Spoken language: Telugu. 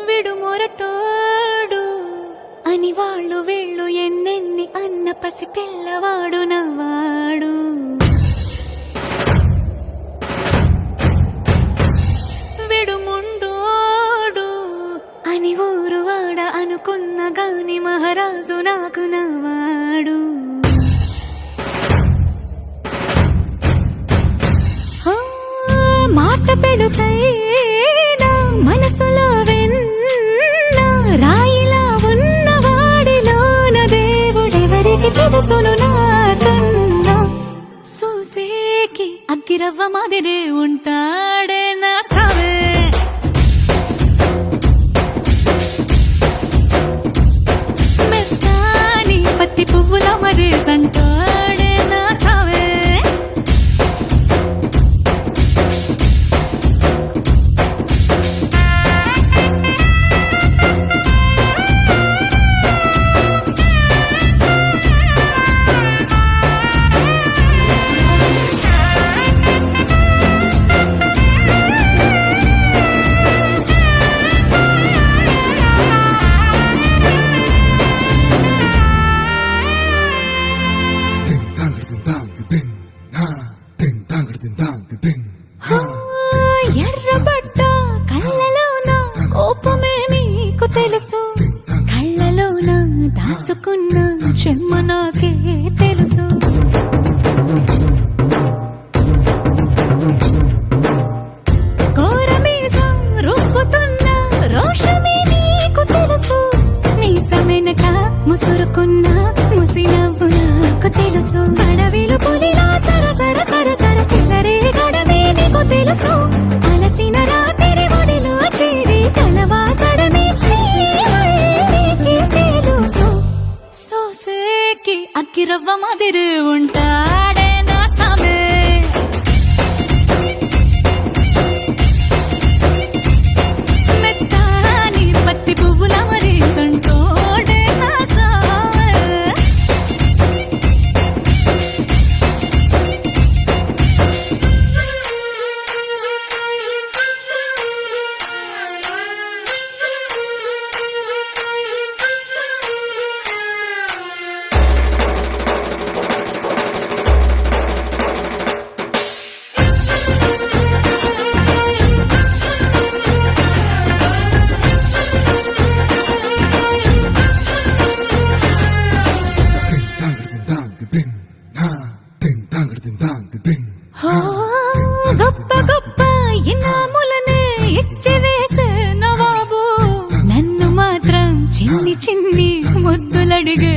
విడు మొరటోడు అని వాళ్ళు వీళ్ళు ఎన్నెన్ని అన్న పసి పిల్లవాడు నవ్వాడు. విడు ముండోడు అని ఊరు వాడ అనుకున్న గాని మహారాజు నాకు నవ్వాడు. మాట పెడుసైనా మనసులో వెన్న రాయిలా ఉన్నవాడిలోన దేవుడెవరికి తెలుసును నాకన్నా. సూసేకి అగ్గిరవ్వ మాదిరే ఉంటాడే నా సావే. మెత్తాని పత్తి పువ్వుల మరేసంటాడే నా సావే. ఎర్రబడ్డ కళ్ళలోన కోపమే నీకు తెలుసు, కళ్ళలోన దాచుకున్న చెమ్మ నాకే తెలుసు. కోరమీసం రుబ్బుతున్న రోషమే నీకు తెలుసు, మీసమెనక ముసురుకున్న ముసినవ్వు నాకు తెలుసు. అడవిలు పులిలా సరసర సరసర చిల్లరే గడమే నీకు తెలుసు. అలసిన రాత్రి ఒడిలో చేరి తలవాచడమే శ్రీకి తెలుసు. సోసేకి అగ్గిరవ్వ మాదిరి ఉంటాడే నా సామే. మెత్తాని పత్తి పువ్వుల మరేసంటోడే నా సామే. గొప్ప గొప్ప ఇనాములనే ఇచ్చి వేసే నవాబు నన్ను మాత్రం చిన్ని చిన్ని ముద్దులడిగే